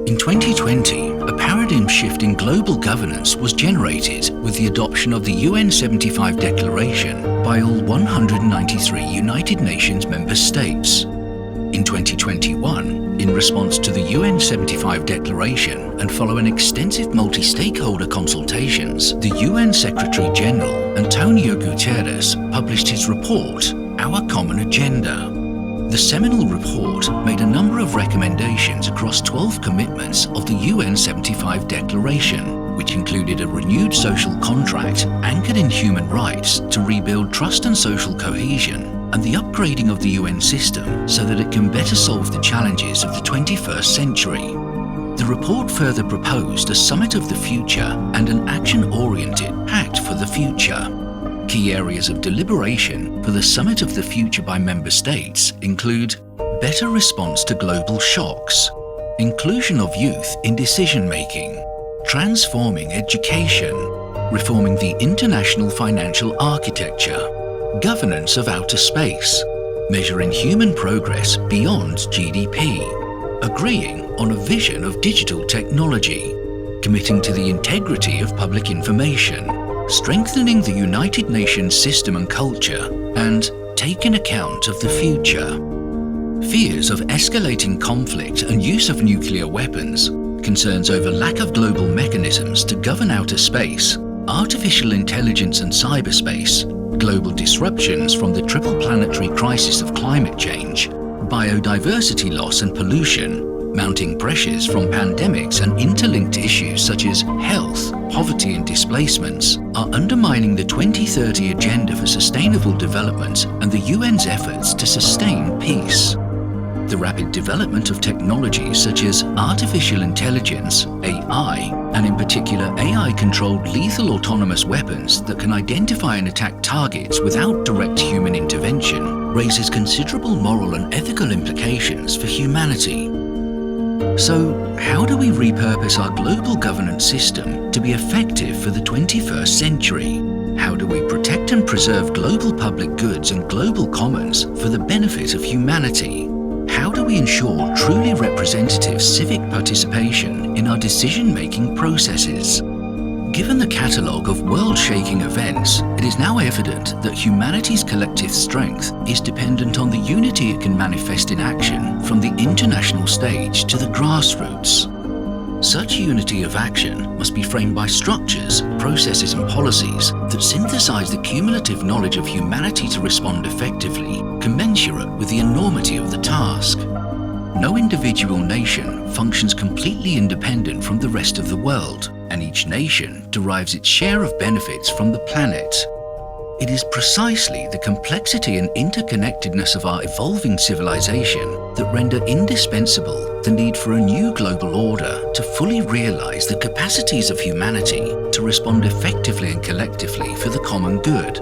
In 2020, a paradigm shift in global governance was generated with the adoption of the UN75 Declaration by all 193 United Nations member states. In 2021, in response to the UN75 Declaration and following extensive multi-stakeholder consultations, the UN Secretary-General Antonio Guterres published his report, Our Common Agenda. The seminal report made a number of recommendations across 12 commitments of the UN75 Declaration, which included a renewed social contract anchored in human rights to rebuild trust and social cohesion, and the upgrading of the UN system so that it can better solve the challenges of the 21st century. The report further proposed a summit of the future and an action-oriented pact for the future. Key areas of deliberation for the Summit of the Future by member states include better response to global shocks, inclusion of youth in decision-making, transforming education, reforming the international financial architecture, governance of outer space, measuring human progress beyond GDP, agreeing on a vision of digital technology, committing to the integrity of public information, strengthening the United Nations system and culture, and taking account of the future. Fears of escalating conflict and use of nuclear weapons, concerns over lack of global mechanisms to govern outer space, artificial intelligence and cyberspace, global disruptions from the triple planetary crisis of climate change, biodiversity loss and pollution, mounting pressures from pandemics and interlinked issues such as health, poverty and displacements are undermining the 2030 Agenda for Sustainable Development and the UN's efforts to sustain peace. The rapid development of technologies such as artificial intelligence, AI, and in particular AI-controlled lethal autonomous weapons that can identify and attack targets without direct human intervention raises considerable moral and ethical implications for humanity. So, how do we repurpose our global governance system to be effective for the 21st century? How do we protect and preserve global public goods and global commons for the benefit of humanity? How do we ensure truly representative civic participation in our decision-making processes? Given the catalogue of world-shaking events, it is now evident that humanity's collective strength is dependent on the unity it can manifest in action from the international stage to the grassroots. Such unity of action must be framed by structures, processes and policies that synthesize the cumulative knowledge of humanity to respond effectively, commensurate with the enormity of the task. No individual nation functions completely independent from the rest of the world, and each nation derives its share of benefits from the planet. It is precisely the complexity and interconnectedness of our evolving civilization that render indispensable the need for a new global order to fully realize the capacities of humanity to respond effectively and collectively for the common good.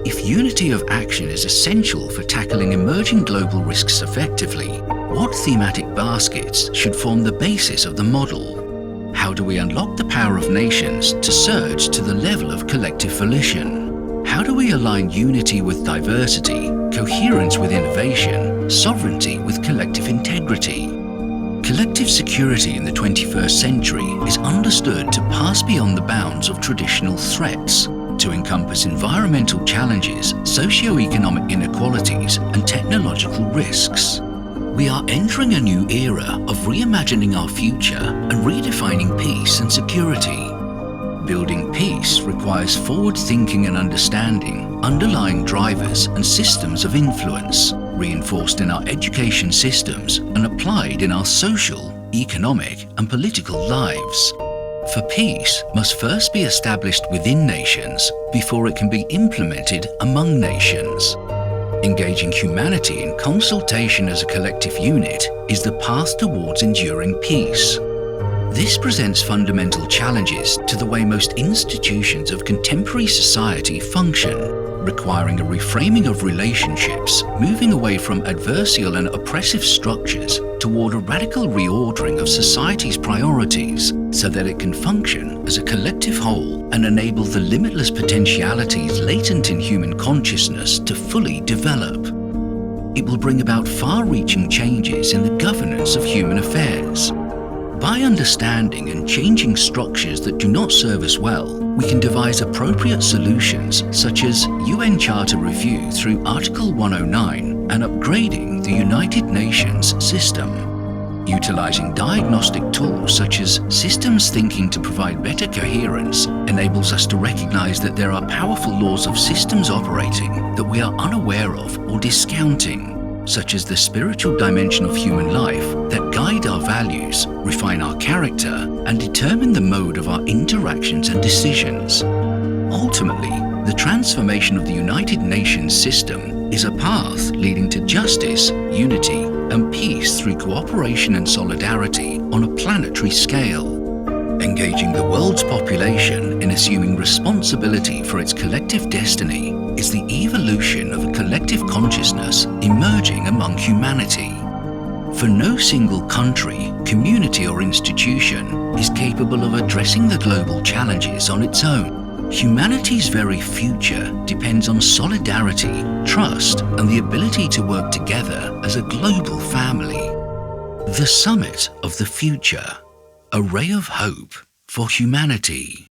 If unity of action is essential for tackling emerging global risks effectively, what thematic baskets should form the basis of the model? How do we unlock the power of nations to surge to the level of collective volition? How do we align unity with diversity, coherence with innovation, sovereignty with collective integrity? Collective security in the 21st century is understood to pass beyond the bounds of traditional threats, to encompass environmental challenges, socio-economic inequalities, and technological risks. We are entering a new era of reimagining our future and redefining peace and security. Building peace requires forward thinking and understanding underlying drivers and systems of influence, reinforced in our education systems and applied in our social, economic, and political lives. For peace must first be established within nations before it can be implemented among nations. Engaging humanity in consultation as a collective unit is the path towards enduring peace. This presents fundamental challenges to the way most institutions of contemporary society function, requiring a reframing of relationships, moving away from adversarial and oppressive structures toward a radical reordering of society's priorities so that it can function as a collective whole and enable the limitless potentialities latent in human consciousness to fully develop. It will bring about far-reaching changes in the governance of human affairs. By understanding and changing structures that do not serve us well, we can devise appropriate solutions such as UN Charter Review through Article 109 and upgrading the United Nations system. Utilizing diagnostic tools such as systems thinking to provide better coherence enables us to recognize that there are powerful laws of systems operating that we are unaware of or discounting, such as the spiritual dimension of human life that guide our values, refine our character, and determine the mode of our interactions and decisions. Ultimately, the transformation of the United Nations system is a path leading to justice, unity, and peace through cooperation and solidarity on a planetary scale. Engaging the world's population in assuming responsibility for its collective destiny is the evolution of a collective consciousness emerging among humanity. For no single country, community, or institution is capable of addressing the global challenges on its own. Humanity's very future depends on solidarity, trust, and the ability to work together as a global family. The Summit of the Future, a ray of hope for humanity.